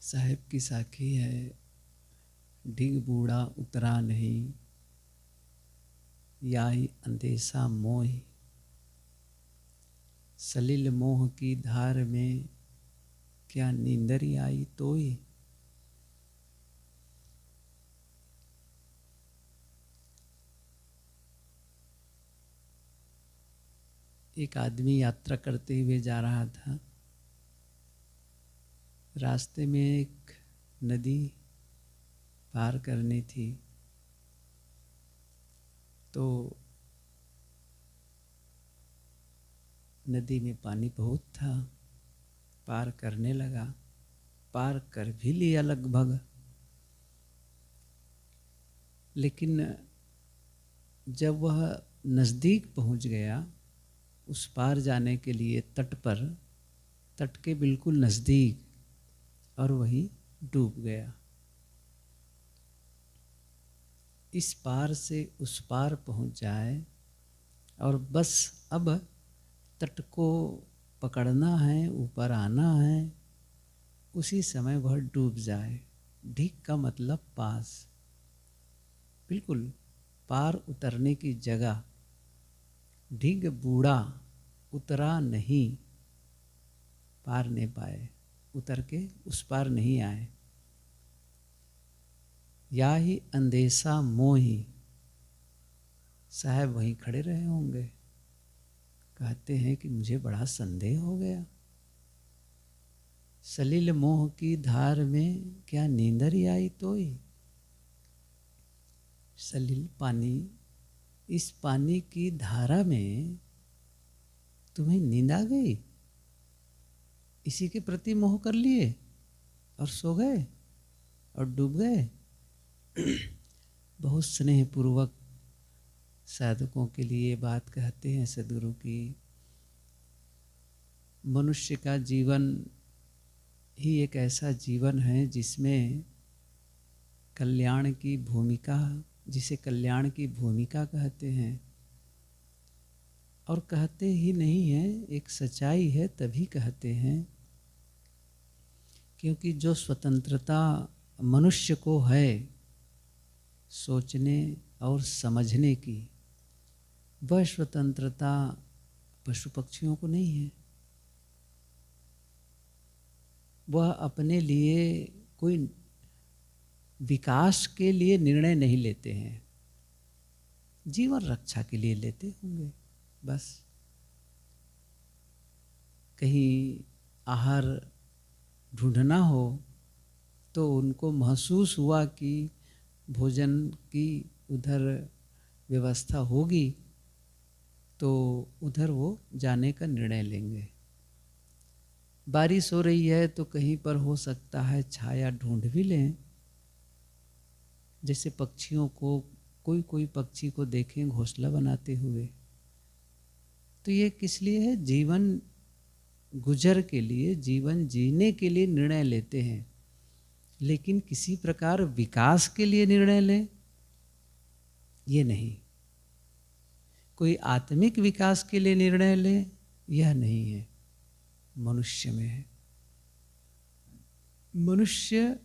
साहेब की साखी है, ढिग बूढ़ा उतरा नहीं, याई अंदेशा मोहि, सलिल मोह की धार में क्या नींदरी आई तोई। एक आदमी यात्रा करते हुए जा रहा था। रास्ते में एक नदी पार करनी थी, तो नदी में पानी बहुत था। पार करने लगा, पार कर भी लिया लगभग, लेकिन जब वह नज़दीक पहुंच गया उस पार जाने के लिए तट पर, तट के बिल्कुल नज़दीक, और वहीं डूब गया। इस पार से उस पार पहुंच जाए और बस अब तट को पकड़ना है, ऊपर आना है, उसी समय वह डूब जाए। ढीक का मतलब पास, बिल्कुल पार उतरने की जगह। ढीग बूढ़ा उतरा नहीं, पार नहीं पाए, उतर के उस पार नहीं आए। या ही अंदेशा मोही, साहब वहीं खड़े रहे होंगे। कहते हैं कि मुझे बड़ा संदेह हो गया, सलिल मोह की धार में क्या नींदरी आई तोई। सलिल पानी, इस पानी की धारा में तुम्हें नींद आ गई, इसी के प्रति मोह कर लिए और सो गए और डूब गए। बहुत स्नेहपूर्वक साधकों के लिए बात कहते हैं सद्गुरु की। मनुष्य का जीवन ही एक ऐसा जीवन है जिसमें कल्याण की भूमिका, जिसे कल्याण की भूमिका कहते हैं। और कहते ही नहीं है, एक सच्चाई है तभी कहते हैं, क्योंकि जो स्वतंत्रता मनुष्य को है सोचने और समझने की, वह स्वतंत्रता पशु पक्षियों को नहीं है। वह अपने लिए कोई विकास के लिए निर्णय नहीं लेते हैं, जीवन रक्षा के लिए लेते होंगे बस। कहीं आहार ढूंढना हो तो उनको महसूस हुआ कि भोजन की उधर व्यवस्था होगी, तो उधर वो जाने का निर्णय लेंगे। बारिश हो रही है तो कहीं पर हो सकता है छाया ढूंढ भी लें। जैसे पक्षियों को, कोई कोई पक्षी को देखें घोंसला बनाते हुए, तो ये किस लिए है? जीवन गुजर के लिए, जीवन जीने के लिए निर्णय लेते हैं, लेकिन किसी प्रकार विकास के लिए निर्णय लें ये नहीं। कोई आत्मिक विकास के लिए निर्णय लें यह नहीं है, मनुष्य में है। मनुष्य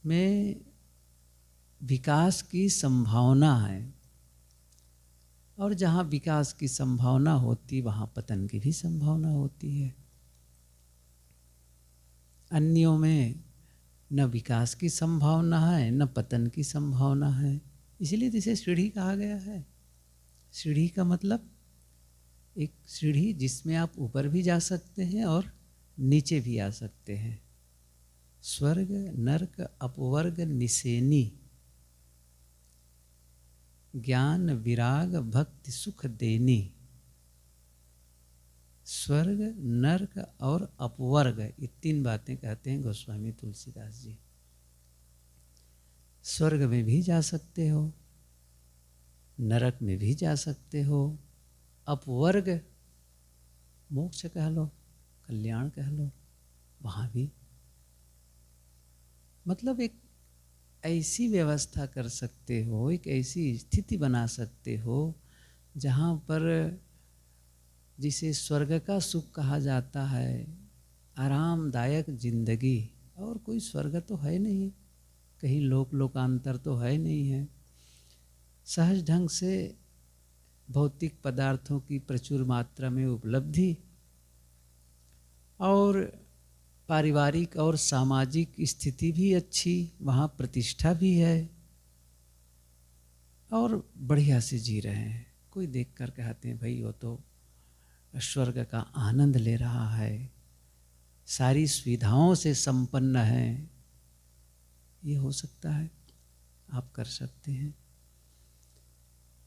में विकास की संभावना है, और जहाँ विकास की संभावना होती वहाँ पतन की भी संभावना होती है। अन्यों में न विकास की संभावना है न पतन की संभावना है, इसलिए तो इसे सीढ़ी कहा गया है। सीढ़ी का मतलब एक सीढ़ी जिसमें आप ऊपर भी जा सकते हैं और नीचे भी आ सकते हैं। स्वर्ग नरक अपवर्ग निसेनी, ज्ञान विराग भक्ति सुख देनी। स्वर्ग नरक और अपवर्ग, ये तीन बातें कहते हैं गोस्वामी तुलसीदास जी। स्वर्ग में भी जा सकते हो, नरक में भी जा सकते हो, अपवर्ग मोक्ष कह लो, कल्याण कह लो, वहाँ भी। मतलब एक ऐसी व्यवस्था कर सकते हो, एक ऐसी स्थिति बना सकते हो जहाँ पर जिसे स्वर्ग का सुख कहा जाता है, आराम आरामदायक जिंदगी, और कोई स्वर्ग तो है नहीं, कहीं लोकांतर तो है नहीं है। सहज ढंग से भौतिक पदार्थों की प्रचुर मात्रा में उपलब्धि, और पारिवारिक और सामाजिक स्थिति भी अच्छी, वहाँ प्रतिष्ठा भी है, और बढ़िया से जी रहे हैं। कोई देख कर कहते हैं भाई वो तो स्वर्ग का आनंद ले रहा है, सारी सुविधाओं से संपन्न है। ये हो सकता है, आप कर सकते हैं।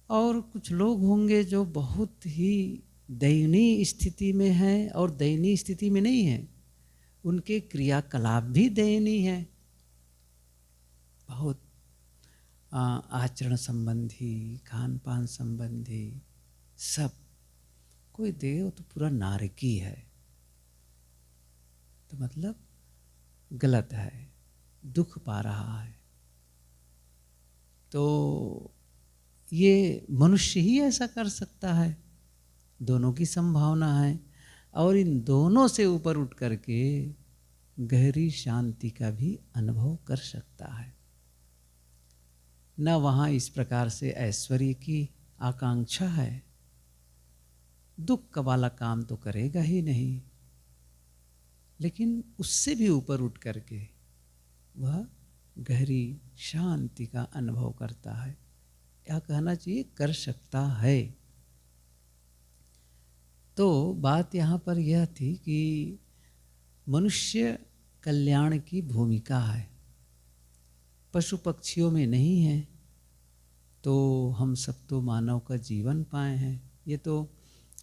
और कुछ लोग होंगे जो बहुत ही दयनीय स्थिति में हैं, और दयनीय स्थिति में नहीं है, उनके क्रियाकलाप भी दयनीय है, बहुत आचरण संबंधी, खान पान संबंधी सब। कोई देव तो पूरा नारकी है, तो मतलब गलत है, दुख पा रहा है। तो ये मनुष्य ही ऐसा कर सकता है, दोनों की संभावना है, और इन दोनों से ऊपर उठ करके गहरी शांति का भी अनुभव कर सकता है। न वहाँ इस प्रकार से ऐश्वर्य की आकांक्षा है, दुख वाला काम तो करेगा ही नहीं, लेकिन उससे भी ऊपर उठ करके वह गहरी शांति का अनुभव करता है, या कहना चाहिए कर सकता है। तो बात यहाँ पर यह थी कि मनुष्य कल्याण की भूमिका है, पशु पक्षियों में नहीं है। तो हम सब तो मानव का जीवन पाए हैं, ये तो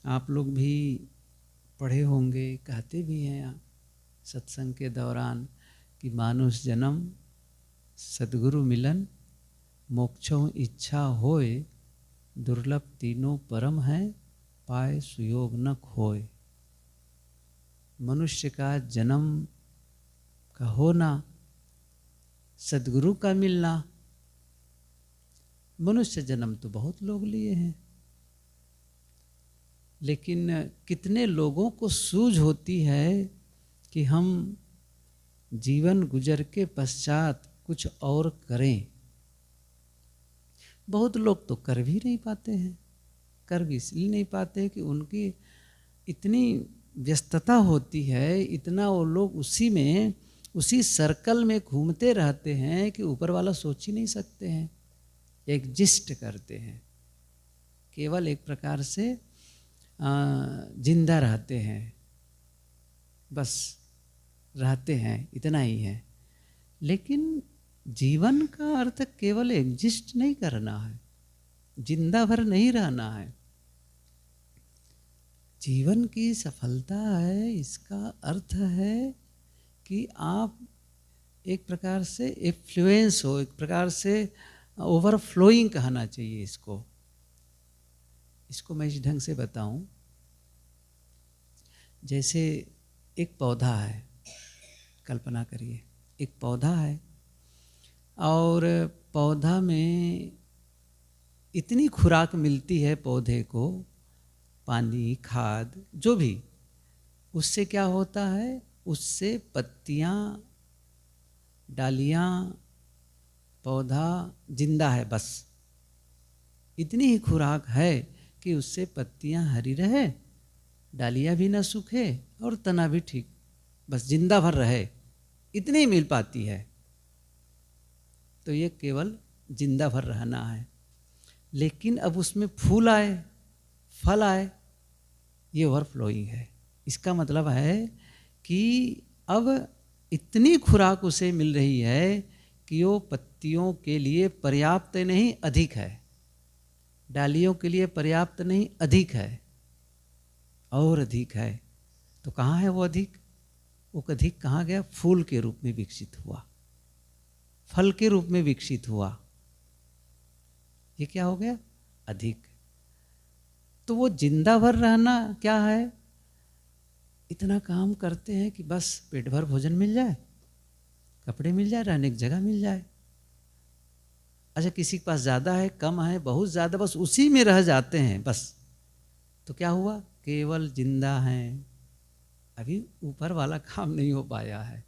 आप लोग भी पढ़े होंगे, कहते भी हैं सत्संग के दौरान कि मानुष जन्म सद्गुरु मिलन, मोक्षों इच्छा होए, दुर्लभ तीनों परम है, पाए सुयोग न खोए। मनुष्य का जन्म का होना, सद्गुरु का मिलना। मनुष्य जन्म तो बहुत लोग लिए हैं, लेकिन कितने लोगों को सूझ होती है कि हम जीवन गुजर के पश्चात कुछ और करें। बहुत लोग तो कर भी नहीं पाते हैं, कर भी इसलिए नहीं पाते कि उनकी इतनी व्यस्तता होती है, इतना वो लोग उसी सर्कल में घूमते रहते हैं कि ऊपर वाला सोच ही नहीं सकते हैं, एग्जिस्ट करते हैं, केवल एक प्रकार से जिंदा रहते हैं, बस रहते हैं, इतना ही है। लेकिन जीवन का अर्थ केवल एग्जिस्ट नहीं करना है, जिंदा भर नहीं रहना है। जीवन की सफलता है, इसका अर्थ है कि आप एक प्रकार से इन्फ्लुएंस हो, एक प्रकार से ओवरफ्लोइंग कहना चाहिए इसको मैं इस ढंग से बताऊं। जैसे एक पौधा है, कल्पना करिए एक पौधा है, और पौधा में इतनी खुराक मिलती है पौधे को, पानी, खाद, जो भी, उससे क्या होता है, उससे पत्तियां, डालियां, पौधा जिंदा है, बस इतनी ही खुराक है कि उससे पत्तियां हरी रहे, डालियां भी ना सूखे, और तना भी ठीक, बस जिंदा भर रहे, इतनी ही मिल पाती है। तो ये केवल जिंदा भर रहना है। लेकिन अब उसमें फूल आए, फल आए, ये ओवरफ्लोइंग है। इसका मतलब है कि अब इतनी खुराक उसे मिल रही है कि वो पत्तियों के लिए पर्याप्त नहीं, अधिक है, डालियों के लिए पर्याप्त नहीं, अधिक है, और अधिक है। तो कहाँ है वो अधिक? वो अधिक कहाँ गया? फूल के रूप में विकसित हुआ, फल के रूप में विकसित हुआ। ये क्या हो गया? अधिक। तो वो जिंदा भर रहना क्या है? इतना काम करते हैं कि बस पेट भर भोजन मिल जाए, कपड़े मिल जाए, रहने की जगह मिल जाए। अच्छा, किसी के पास ज़्यादा है, कम है, बहुत ज़्यादा, बस उसी में रह जाते हैं बस। तो क्या हुआ? केवल जिंदा हैं, अभी ऊपर वाला काम नहीं हो पाया है।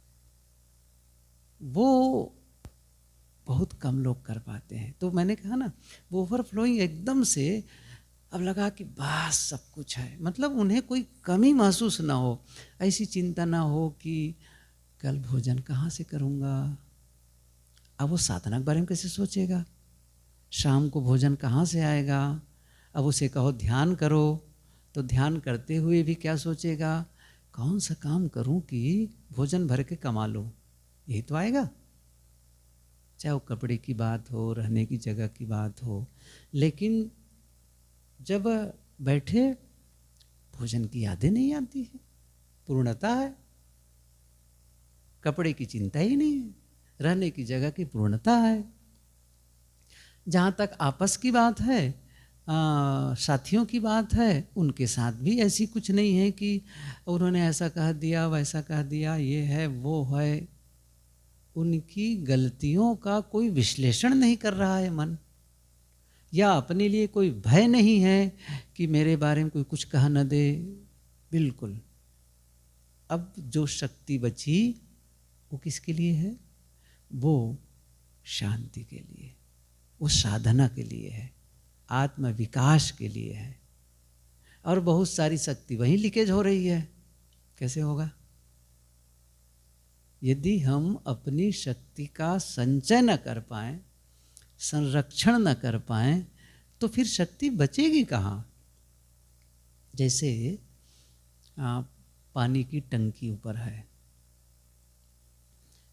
वो बहुत कम लोग कर पाते हैं। तो मैंने कहा ना, वो ओवरफ्लोइंग एकदम से अब लगा कि बस सब कुछ है, मतलब उन्हें कोई कमी महसूस ना हो, ऐसी चिंता ना हो कि कल भोजन कहाँ से करूँगा। अब वो साधना के बारे में कैसे सोचेगा, शाम को भोजन कहाँ से आएगा। अब उसे कहो ध्यान करो तो ध्यान करते हुए भी क्या सोचेगा, कौन सा काम करूं कि भोजन भर के कमा लूं, यही तो आएगा। चाहे वो कपड़े की बात हो, रहने की जगह की बात हो। लेकिन जब बैठे भोजन की यादें नहीं आती है, पूर्णता है, कपड़े की चिंता ही नहीं है, रहने की जगह की पूर्णता है। जहाँ तक आपस की बात है, साथियों की बात है, उनके साथ भी ऐसी कुछ नहीं है कि उन्होंने ऐसा कह दिया वैसा कह दिया, ये है वो है। उनकी गलतियों का कोई विश्लेषण नहीं कर रहा है मन, या अपने लिए कोई भय नहीं है कि मेरे बारे में कोई कुछ कह न दे। बिल्कुल। अब जो शक्ति बची वो किसके लिए है, वो शांति के लिए, वो साधना के लिए है, आत्म विकास के लिए है। और बहुत सारी शक्ति वहीं लीकेज हो रही है। कैसे होगा? यदि हम अपनी शक्ति का संचय न कर पाएं, संरक्षण न कर पाएं, तो फिर शक्ति बचेगी कहाँ। जैसे पानी की टंकी ऊपर है,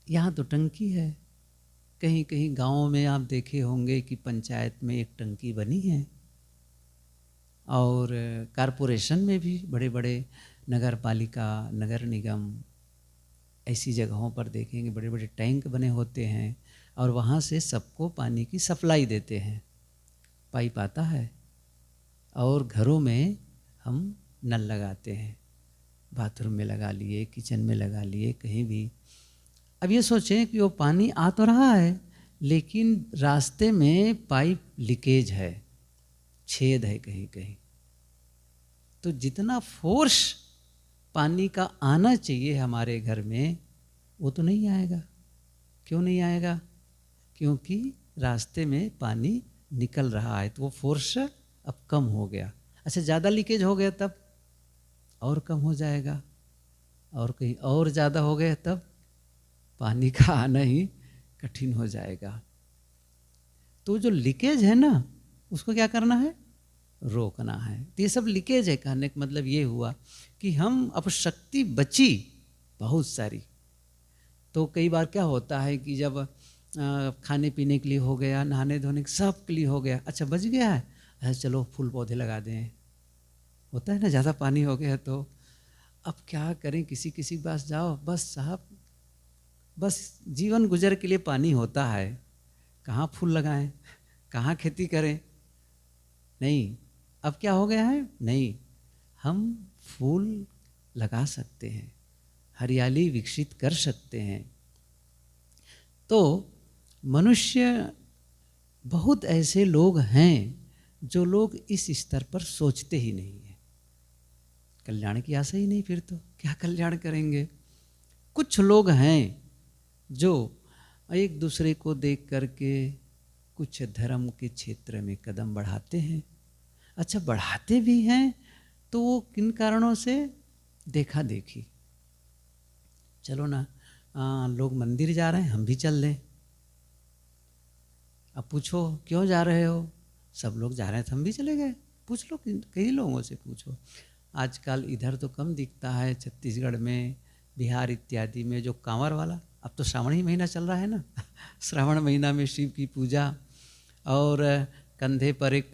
यहाँ तो टंकी है, कहीं कहीं गाँव में आप देखे होंगे कि पंचायत में एक टंकी बनी है, और कारपोरेशन में भी बड़े बड़े नगर पालिका, नगर निगम, ऐसी जगहों पर देखेंगे बड़े बड़े टैंक बने होते हैं, और वहाँ से सबको पानी की सप्लाई देते हैं, पाइप आता है। और घरों में हम नल लगाते हैं, बाथरूम में लगा लिए, किचन में लगा लिए, कहीं भी। अब ये सोचें कि वो पानी आ तो रहा है, लेकिन रास्ते में पाइप लीकेज है, छेद है कहीं कहीं। तो जितना फोर्स पानी का आना चाहिए हमारे घर में, वो तो नहीं आएगा। क्यों नहीं आएगा? क्योंकि रास्ते में पानी निकल रहा है, तो वो फोर्स अब कम हो गया। अच्छा, ज़्यादा लीकेज हो गया तब और कम हो जाएगा, और कहीं और ज़्यादा हो गया तब पानी का आना ही कठिन हो जाएगा। तो जो लीकेज है ना, उसको क्या करना है? रोकना है। तो ये सब लीकेज है। कहने का मतलब ये हुआ कि हम अब शक्ति बची बहुत सारी। तो कई बार क्या होता है कि जब खाने पीने के लिए हो गया, नहाने धोने के सब के लिए हो गया, अच्छा बच गया है, अच्छा चलो फूल पौधे लगा दें। होता है ना, ज़्यादा पानी हो गया तो अब क्या करें, किसी किसी के पास जाओ, बस साहब बस जीवन गुजर के लिए पानी होता है, कहाँ फूल लगाएं, कहाँ खेती करें। नहीं, अब क्या हो गया है, नहीं, हम फूल लगा सकते हैं, हरियाली विकसित कर सकते हैं। तो मनुष्य, बहुत ऐसे लोग हैं जो लोग इस स्तर पर सोचते ही नहीं है, कल्याण की आशा ही नहीं, फिर तो क्या कल्याण करेंगे। कुछ लोग हैं जो एक दूसरे को देख करके कुछ धर्म के क्षेत्र में कदम बढ़ाते हैं। अच्छा, बढ़ाते भी हैं तो वो किन कारणों से? देखा देखी। चलो ना, लोग मंदिर जा रहे हैं, हम भी चल लें। अब पूछो क्यों जा रहे हो, सब लोग जा रहे हैं तो हम भी चले गए। पूछ लो, कई लोगों से पूछो। आजकल इधर तो कम दिखता है, छत्तीसगढ़ में, बिहार इत्यादि में जो कांवर वाला, अब तो श्रावण ही महीना चल रहा है ना श्रावण महीना में शिव की पूजा, और कंधे पर एक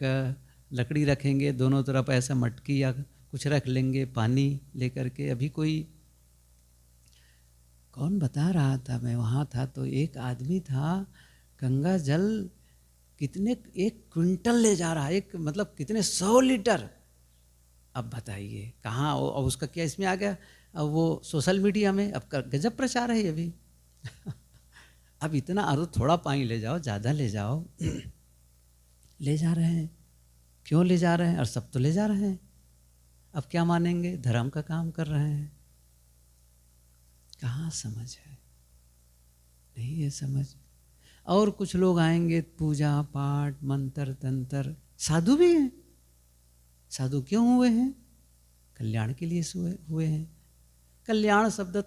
लकड़ी रखेंगे, दोनों तरफ ऐसा मटकी या कुछ रख लेंगे पानी लेकर के। अभी कोई कौन बता रहा था, मैं वहाँ था, तो एक आदमी था गंगा जल कितने 1 क्विंटल ले जा रहा है, एक मतलब कितने 100 लीटर। अब बताइए कहाँ, और उसका क्या इसमें आ गया, अब वो सोशल मीडिया में अब गजब प्रचार है अभी अब इतना, अरे थोड़ा पानी ले जाओ, ज़्यादा ले जाओ ले जा रहे हैं। क्यों ले जा रहे हैं? और सब तो ले जा रहे हैं। अब क्या मानेंगे, धर्म का काम कर रहे हैं। कहाँ समझ है, नहीं है समझ। और कुछ लोग आएंगे पूजा पाठ मंत्र तंत्र, साधु भी हैं। साधु क्यों हुए हैं? कल्याण के लिए हुए हैं। कल्याण शब्द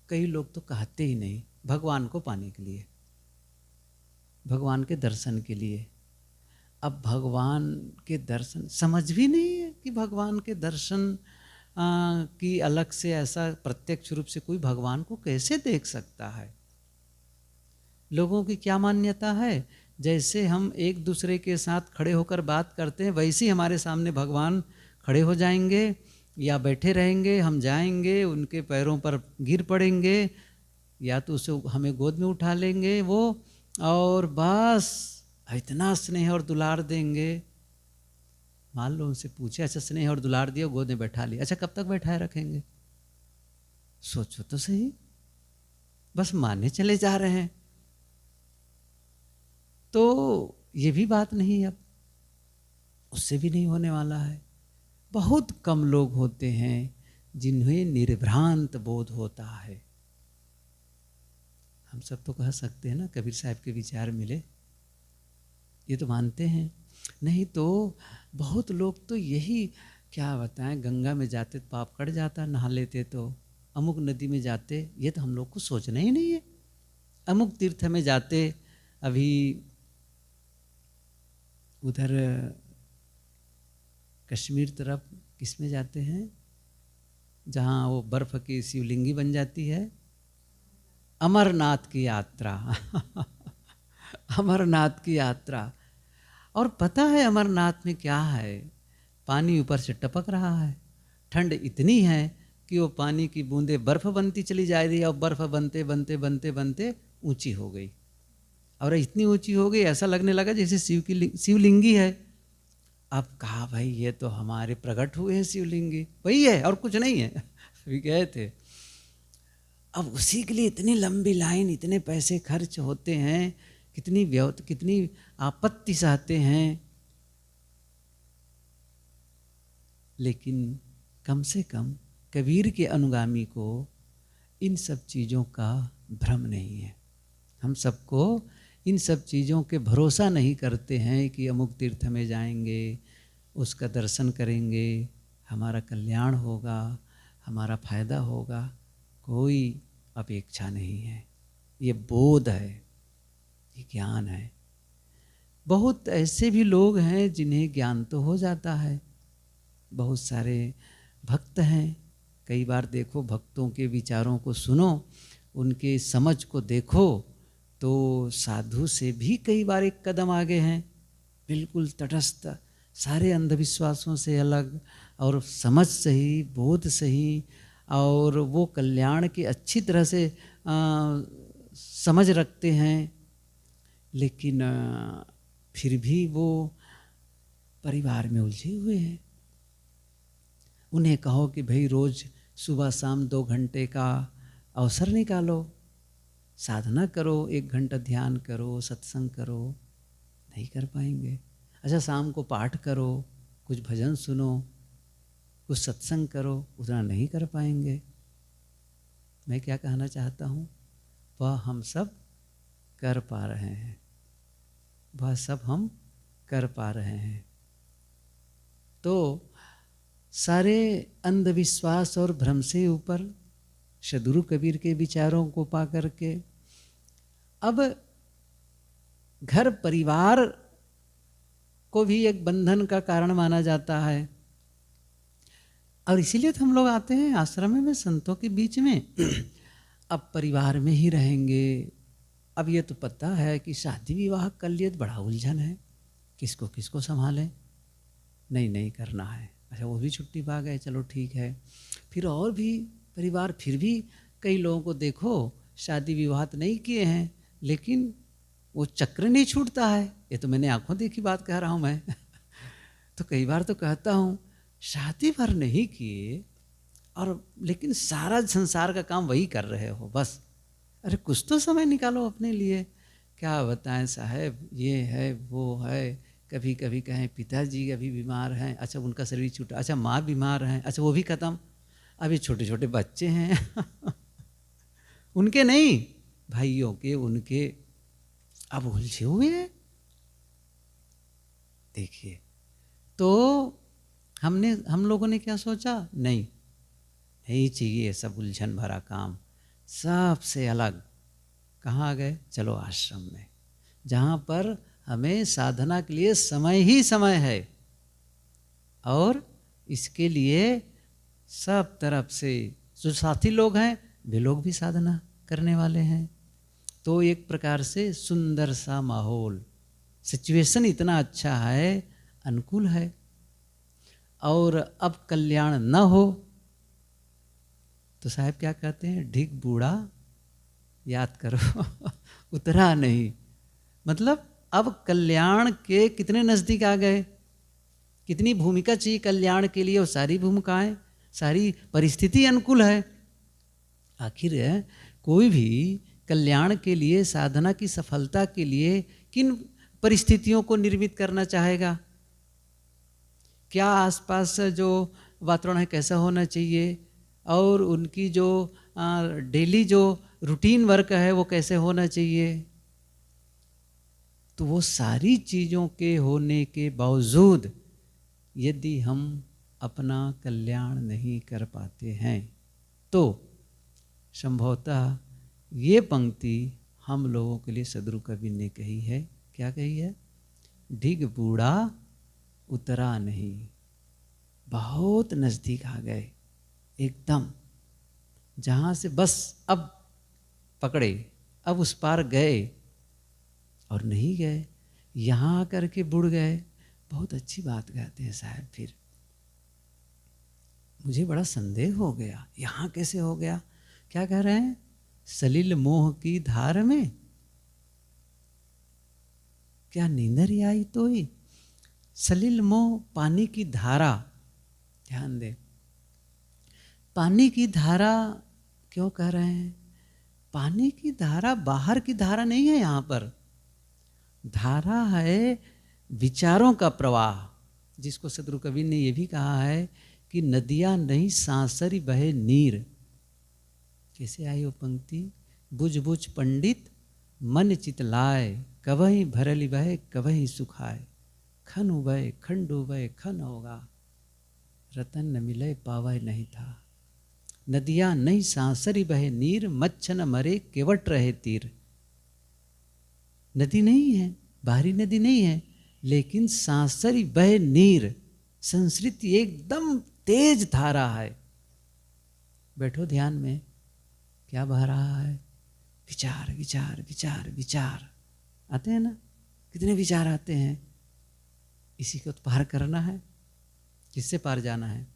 कई लोग तो कहते ही नहीं, भगवान को पाने के लिए, भगवान के दर्शन के लिए। अब भगवान के दर्शन समझ भी नहीं है कि भगवान के दर्शन की अलग से ऐसा प्रत्यक्ष रूप से कोई भगवान को कैसे देख सकता है। लोगों की क्या मान्यता है, जैसे हम एक दूसरे के साथ खड़े होकर बात करते हैं वैसे ही हमारे सामने भगवान खड़े हो जाएंगे या बैठे रहेंगे, हम जाएंगे उनके पैरों पर गिर पड़ेंगे या तो उसे हमें गोद में उठा लेंगे वो, और बस इतना स्नेह और दुलार देंगे। मान लो उनसे पूछे, अच्छा स्नेह और दुलार दिया, गोद में बैठा लिया, अच्छा कब तक बैठाए रखेंगे? सोचो तो सही, बस माने चले जा रहे हैं। तो ये भी बात नहीं, अब उससे भी नहीं होने वाला है। बहुत कम लोग होते हैं जिन्हें निर्भ्रांत बोध होता है। हम सब तो कह सकते हैं ना कबीर साहब के विचार मिले, ये तो मानते हैं। नहीं तो बहुत लोग तो यही क्या बताएं, गंगा में जाते तो पाप कट जाता, नहा लेते तो, अमुक नदी में जाते, ये तो हम लोग को सोचना ही नहीं है। अमुक तीर्थ में जाते, अभी उधर कश्मीर तरफ किस में जाते हैं जहाँ वो बर्फ की शिवलिंगी बन जाती है, अमरनाथ की यात्रा अमरनाथ की यात्रा। और पता है अमरनाथ में क्या है, पानी ऊपर से टपक रहा है, ठंड इतनी है कि वो पानी की बूंदें बर्फ बनती चली जा रही है, और बर्फ बनते बनते बनते बनते ऊंची हो गई, और इतनी ऊंची हो गई ऐसा लगने लगा जैसे शिवलिंगी है। अब कहा भाई ये तो हमारे प्रकट हुए हैं शिवलिंगी, वही है और कुछ नहीं है अभी गए थे। अब उसी के लिए इतनी लंबी लाइन, इतने पैसे खर्च होते हैं, कितनी आपत्ति सहते हैं, लेकिन कम से कम कबीर के अनुगामी को इन सब चीज़ों का भ्रम नहीं है। हम सबको इन सब चीज़ों के भरोसा नहीं करते हैं कि अमुक तीर्थ में जाएंगे, उसका दर्शन करेंगे, हमारा कल्याण होगा, हमारा फायदा होगा। कोई अपेक्षा नहीं है, ये बोध है, ये ज्ञान है। बहुत ऐसे भी लोग हैं जिन्हें ज्ञान तो हो जाता है, बहुत सारे भक्त हैं। कई बार देखो भक्तों के विचारों को सुनो, उनके समझ को देखो, तो साधु से भी कई बार एक कदम आगे हैं, बिल्कुल तटस्थ, सारे अंधविश्वासों से अलग, और समझ सही, बोध सही, और वो कल्याण की अच्छी तरह से समझ रखते हैं। लेकिन फिर भी वो परिवार में उलझे हुए हैं। उन्हें कहो कि भाई रोज़ सुबह शाम 2 घंटे का अवसर निकालो, साधना करो, 1 घंटा ध्यान करो, सत्संग करो, नहीं कर पाएंगे। अच्छा शाम को पाठ करो, कुछ भजन सुनो, कुछ सत्संग करो, उतना नहीं कर पाएंगे। मैं क्या कहना चाहता हूँ, वह हम सब कर पा रहे हैं, वह सब हम कर पा रहे हैं। तो सारे अंधविश्वास और भ्रम से ऊपर सद्गुरु कबीर के विचारों को पा करके अब घर परिवार को भी एक बंधन का कारण माना जाता है, और इसीलिए तो हम लोग आते हैं आश्रम में संतों के बीच में। अब परिवार में ही रहेंगे। अब ये तो पता है कि शादी विवाह कर लिए तो बड़ा उलझन है, किसको किसको संभालें, नहीं करना है, अच्छा वो भी छुट्टी पा गए, चलो ठीक है। फिर और भी परिवार, फिर भी कई लोगों को देखो शादी विवाह तो नहीं किए हैं, लेकिन वो चक्र नहीं छूटता है। ये तो मैंने आंखों देखी बात कह रहा हूँ मैं तो कई बार तो कहता हूँ शादी भर नहीं किए, और लेकिन सारा संसार का काम वही कर रहे हो बस। अरे कुछ तो समय निकालो अपने लिए। क्या बताएं साहब, ये है वो है, कभी कभी कहें पिताजी अभी बीमार हैं, अच्छा उनका शरीर छूटा, अच्छा माँ बीमार हैं, अच्छा वो भी ख़त्म, अभी छोटे छोटे बच्चे हैं उनके नहीं, भाइयों के, उनके अब उलझे हुए हैं। देखिए, तो हम लोगों ने क्या सोचा, नहीं चाहिए ये सब उलझन भरा काम, सबसे अलग कहाँ आ गए, चलो आश्रम में, जहाँ पर हमें साधना के लिए समय ही समय है, और इसके लिए सब तरफ से जो साथी लोग हैं वे लोग भी साधना करने वाले हैं। तो एक प्रकार से सुंदर सा माहौल, सिचुएशन इतना अच्छा है, अनुकूल है। और अब कल्याण न हो तो साहब क्या कहते हैं, ढीक बूढ़ा याद करो उतरा नहीं। मतलब अब कल्याण के कितने नज़दीक आ गए, कितनी भूमिका चाहिए कल्याण के लिए, और सारी भूमिकाएं, सारी परिस्थिति अनुकूल है। आखिर कोई भी कल्याण के लिए, साधना की सफलता के लिए किन परिस्थितियों को निर्मित करना चाहेगा, क्या आसपास जो वातावरण है कैसा होना चाहिए, और उनकी जो डेली जो रूटीन वर्क है वो कैसे होना चाहिए। तो वो सारी चीज़ों के होने के बावजूद यदि हम अपना कल्याण नहीं कर पाते हैं तो संभवतः ये पंक्ति हम लोगों के लिए सदगुरु कबीर ने कही है। क्या कही है, ढीग बूढ़ा उतरा नहीं। बहुत नज़दीक आ गए, एकदम जहाँ से बस अब पकड़े, अब उस पार गए और नहीं गए, यहाँ आकर के बुड़ गए। बहुत अच्छी बात कहते हैं साहब। फिर मुझे बड़ा संदेह हो गया, यहाँ कैसे हो गया। क्या कह रहे हैं, सलिल मोह की धार में क्या नींदर आई तो ही। सलिल मोह पानी की धारा, ध्यान दे, पानी की धारा क्यों कह रहे हैं। पानी की धारा बाहर की धारा नहीं है, यहाँ पर धारा है विचारों का प्रवाह, जिसको सदगुरु कबीर ने यह भी कहा है कि नदियाँ नहीं सांसरी बहे नीर। कैसे आई वो पंक्ति, बुझ बुझ पंडित मन चित लाए, कवही भरली बहे कवही सुखाए, खन उबय खंड उबय खन होगा, रतन न मिले पावै नहीं था। नदियाँ नहीं सांसरी बहे नीर, मच्छन मरे केवट रहे तीर। नदी नहीं है, बाहरी नदी नहीं है, लेकिन सांसरी बहे नीर, संस्कृत एकदम तेज धारा है। बैठो ध्यान में, क्या बह रहा है, विचार विचार विचार विचार आते हैं ना, कितने विचार आते हैं। इसी को तो पार करना है, जिससे पार जाना है।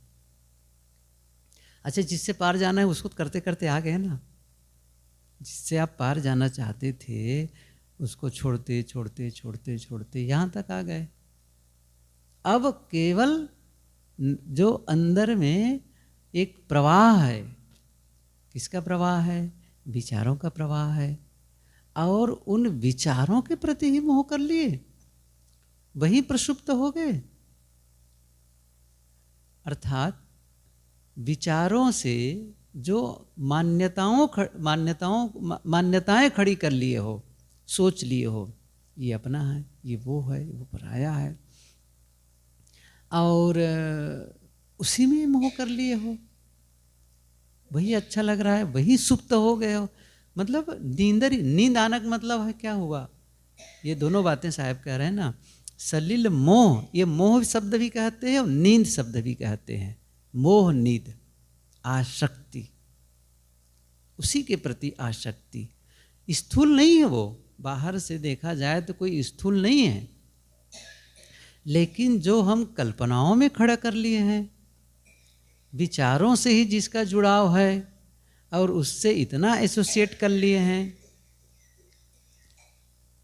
अच्छा, जिससे पार जाना है उसको करते करते आ गए ना। जिससे आप पार जाना चाहते थे उसको छोड़ते छोड़ते छोड़ते छोड़ते यहाँ तक आ गए। अब केवल जो अंदर में एक प्रवाह है, किसका प्रवाह है, विचारों का प्रवाह है, और उन विचारों के प्रति ही मोह कर लिए, वही प्रसुप्त हो गए। अर्थात विचारों से जो मान्यताएं खड़ी कर लिए हो, सोच लिए हो, ये अपना है, ये वो है, वो पराया है, और उसी में मोह कर लिए हो, वही अच्छा लग रहा है, वही सुप्त हो गए हो। मतलब नींद आना का मतलब है क्या हुआ। ये दोनों बातें साहब कह रहे हैं ना। सलिल मोह, ये मोह शब्द भी कहते हैं और नींद शब्द भी कहते हैं। मोह नींद, आसक्ति, उसी के प्रति आसक्ति। स्थूल नहीं है वो, बाहर से देखा जाए तो कोई स्थूल नहीं है, लेकिन जो हम कल्पनाओं में खड़ा कर लिए हैं, विचारों से ही जिसका जुड़ाव है और उससे इतना एसोसिएट कर लिए हैं,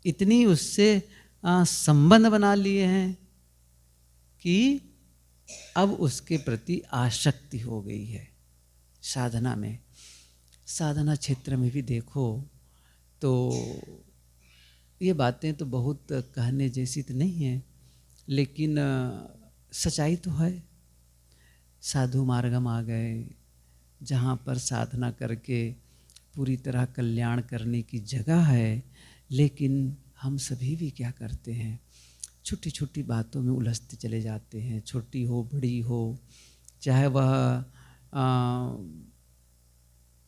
इतनी उससे संबंध बना लिए हैं कि अब उसके प्रति आसक्ति हो गई है। साधना में, साधना क्षेत्र में भी देखो तो ये बातें तो बहुत कहने जैसी तो नहीं है, लेकिन सच्चाई तो है। साधु मार्गम आ गए, जहाँ पर साधना करके पूरी तरह कल्याण करने की जगह है, लेकिन हम सभी भी क्या करते हैं, छोटी छोटी बातों में उलझते चले जाते हैं, छोटी हो बड़ी हो, चाहे वह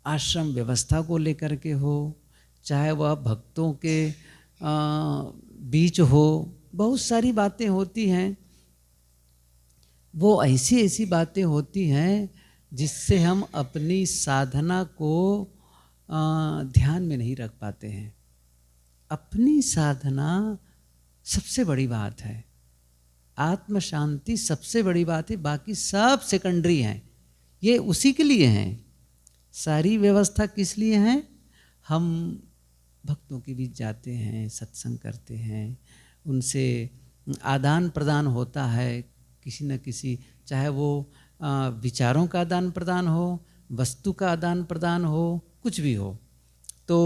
आश्रम व्यवस्था को लेकर के हो, चाहे वह भक्तों के बीच हो, बहुत सारी बातें होती हैं। वो ऐसी ऐसी बातें होती हैं जिससे हम अपनी साधना को ध्यान में नहीं रख पाते हैं। अपनी साधना सबसे बड़ी बात है, आत्म शांति सबसे बड़ी बात है, बाकी सब सेकेंडरी हैं, ये उसी के लिए हैं। सारी व्यवस्था किस लिए है? हम भक्तों के बीच जाते हैं, सत्संग करते हैं, उनसे आदान प्रदान होता है किसी न किसी, चाहे वो विचारों का आदान प्रदान हो, वस्तु का आदान प्रदान हो, कुछ भी हो, तो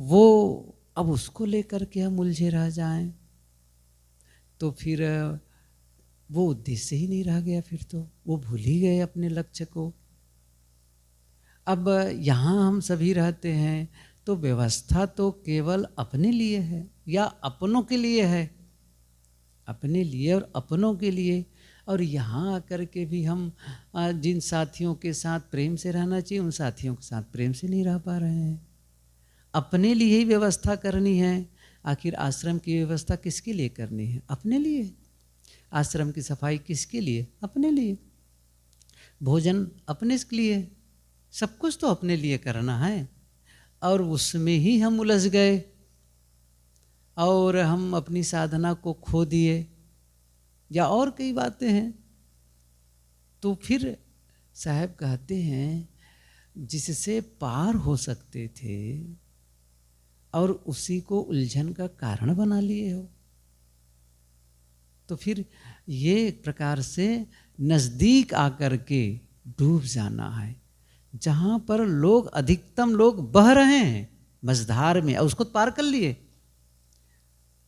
वो अब उसको लेकर के हम उलझे रह जाएं तो फिर वो उद्देश्य ही नहीं रह गया, फिर तो वो भूल ही गए अपने लक्ष्य को। अब यहाँ हम सभी रहते हैं तो व्यवस्था तो केवल अपने लिए है या अपनों के लिए है, अपने लिए और अपनों के लिए। और यहाँ आकर के भी हम जिन साथियों के साथ प्रेम से रहना चाहिए उन साथियों के साथ प्रेम से नहीं रह पा रहे हैं। अपने लिए ही व्यवस्था करनी है। आखिर आश्रम की व्यवस्था किसके लिए करनी है? अपने लिए। आश्रम की सफाई किसके लिए? अपने लिए। भोजन अपने के लिए, सब कुछ तो अपने लिए करना है, और उसमें ही हम उलझ गए और हम अपनी साधना को खो दिए, या और कई बातें हैं। तो फिर साहब कहते हैं जिससे पार हो सकते थे और उसी को उलझन का कारण बना लिए हो, तो फिर ये एक प्रकार से नज़दीक आकर के डूब जाना है। जहाँ पर लोग अधिकतम लोग बह रहे हैं मझधार में और उसको पार कर लिए।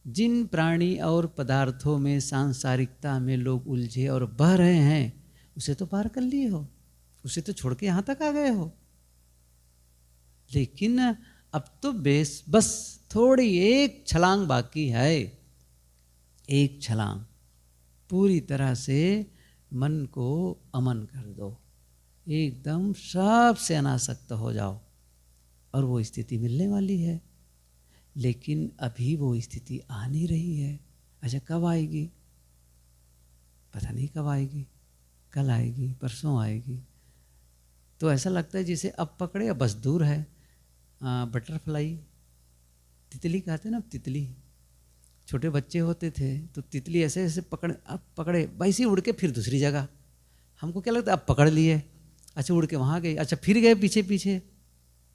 जिन प्राणी और पदार्थों में सांसारिकता में लोग उलझे और बह रहे हैं उसे तो पार कर लिए हो, उसे तो छोड़ के यहाँ तक आ गए हो। लेकिन अब तो बस थोड़ी एक छलांग बाकी है, एक छलांग। पूरी तरह से मन को अमन कर दो, एकदम सबसे अनासक्त हो जाओ और वो स्थिति मिलने वाली है। लेकिन अभी वो स्थिति आ नहीं रही है। अच्छा, कब आएगी? पता नहीं कब आएगी, कल आएगी, परसों आएगी। तो ऐसा लगता है जैसे अब पकड़े, अब बस दूर है। बटरफ्लाई, तितली कहते हैं ना, तितली, छोटे बच्चे होते थे तो तितली ऐसे ऐसे पकड़े, अब पकड़े वैसे ही उड़ के फिर दूसरी जगह। हमको क्या लगता है अब पकड़ लिए, अच्छा उड़ के वहाँ गए, अच्छा फिर गए पीछे पीछे,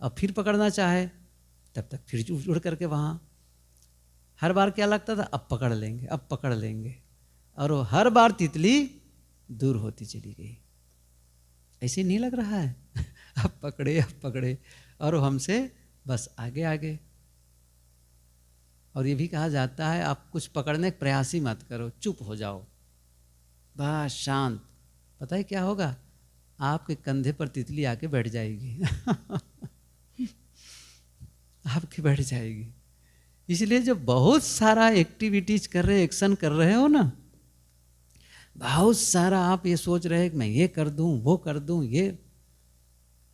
अब फिर पकड़ना चाहे तब तक फिर उड़ करके वहाँ। हर बार क्या लगता था, अब पकड़ लेंगे, अब पकड़ लेंगे, और वो हर बार तितली दूर होती चली गई। ऐसे नहीं लग रहा है? अब पकड़े और वो हमसे बस आगे आगे। और ये भी कहा जाता है आप कुछ पकड़ने का प्रयास ही मत करो, चुप हो जाओ, बस शांत। पता है क्या होगा? आपके कंधे पर तितली आके बैठ जाएगी आपके बैठ जाएगी। इसलिए जब बहुत सारा एक्टिविटीज कर रहे, एक्शन कर रहे हो ना, बहुत सारा आप ये सोच रहे हैं कि मैं ये कर दूं, वो कर दूं, ये,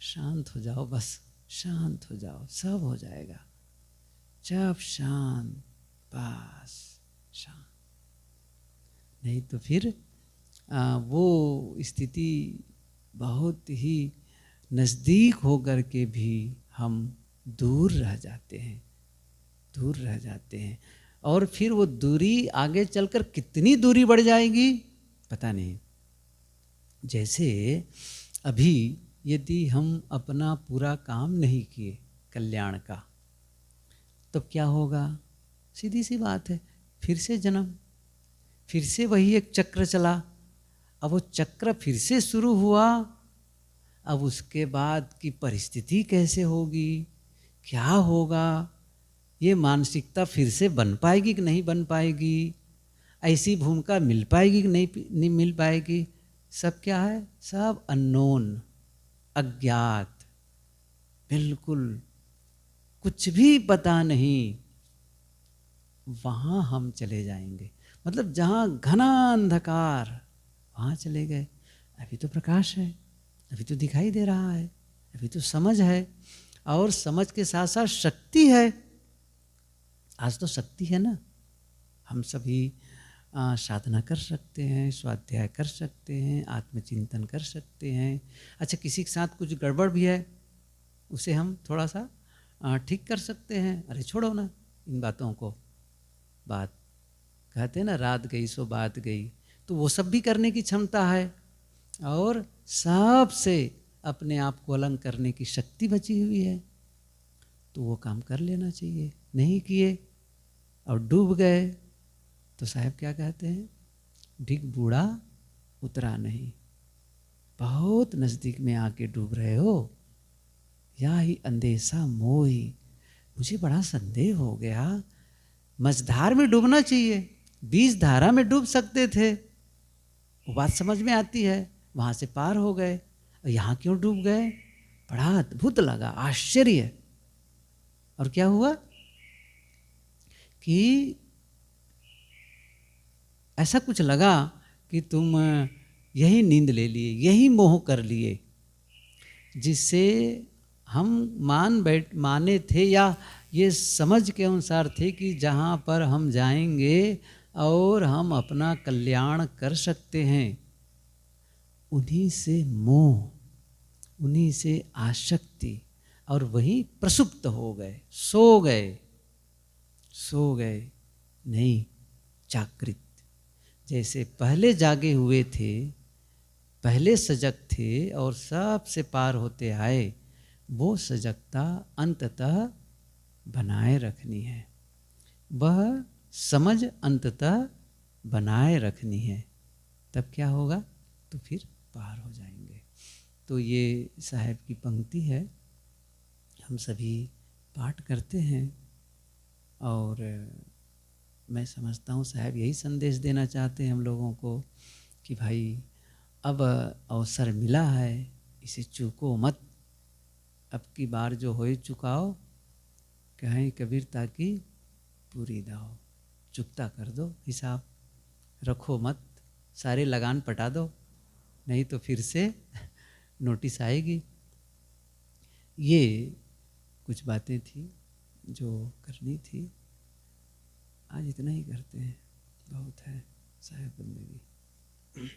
शांत हो जाओ, बस शांत हो जाओ, सब हो जाएगा। जब शांत, बस शांत। नहीं तो फिर वो स्थिति बहुत ही नज़दीक होकर के भी हम दूर रह जाते हैं, दूर रह जाते हैं। और फिर वो दूरी आगे चलकर कितनी दूरी बढ़ जाएगी पता नहीं। जैसे अभी यदि हम अपना पूरा काम नहीं किए कल्याण का, तो क्या होगा? सीधी सी बात है, फिर से जन्म, फिर से वही एक चक्र चला। अब वो चक्र फिर से शुरू हुआ, अब उसके बाद की परिस्थिति कैसे होगी, क्या होगा, ये मानसिकता फिर से बन पाएगी कि नहीं बन पाएगी, ऐसी भूमिका मिल पाएगी कि नहीं मिल पाएगी, सब क्या है? सब अननोन, अज्ञात, बिल्कुल कुछ भी पता नहीं, वहाँ हम चले जाएंगे। मतलब जहाँ घना अंधकार, वहाँ चले गए। अभी तो प्रकाश है, अभी तो दिखाई दे रहा है, अभी तो समझ है, और समझ के साथ साथ शक्ति है। आज तो शक्ति है ना, हम सभी साधना कर सकते हैं, स्वाध्याय कर सकते हैं, आत्मचिंतन कर सकते हैं। अच्छा, किसी के साथ कुछ गड़बड़ भी है, उसे हम थोड़ा सा ठीक कर सकते हैं। अरे छोड़ो ना इन बातों को, बात कहते हैं ना, रात गई सो बात गई। तो वो सब भी करने की क्षमता है, और सबसे अपने आप को अलग करने की शक्ति बची हुई है। तो वो काम कर लेना चाहिए। नहीं किए और डूब गए तो साहब क्या कहते हैं, ढिग बूढ़ा उतरा नहीं। बहुत नज़दीक में आके डूब रहे हो, या ही अंदेशा मोही। मुझे बड़ा संदेह हो गया, मझधार में डूबना चाहिए, बीज धारा में डूब सकते थे, वो बात समझ में आती है। वहाँ से पार हो गए, और यहाँ क्यों डूब गए? बड़ा अद्भुत लगा, आश्चर्य। और क्या हुआ कि ऐसा कुछ लगा कि तुम यही नींद ले लिए, यही मोह कर लिए, जिससे हम माने थे, या ये समझ के अनुसार थे कि जहाँ पर हम जाएंगे और हम अपना कल्याण कर सकते हैं, उन्हीं से मोह, उन्हीं से आसक्ति, और वही प्रसुप्त हो गए, सो गए। सो गए नहीं, जागृत। जैसे पहले जागे हुए थे, पहले सजग थे और सबसे पार होते आए, वो सजगता अंततः बनाए रखनी है, वह समझ अंततः बनाए रखनी है। तब क्या होगा? तो फिर पार हो जाएंगे। तो ये साहब की पंक्ति है, हम सभी पाठ करते हैं, और मैं समझता हूँ साहब यही संदेश देना चाहते हैं हम लोगों को कि भाई अब अवसर मिला है, इसे चूको मत। अब की बार जो हो चुकाओ, कहें कबीर ताकि पूरी दाओ। चुकता कर दो, हिसाब रखो मत, सारे लगान पटा दो, नहीं तो फिर से नोटिस आएगी। ये कुछ बातें थी जो करनी थी। आज इतना ही करते हैं, बहुत है साहब बंदगी।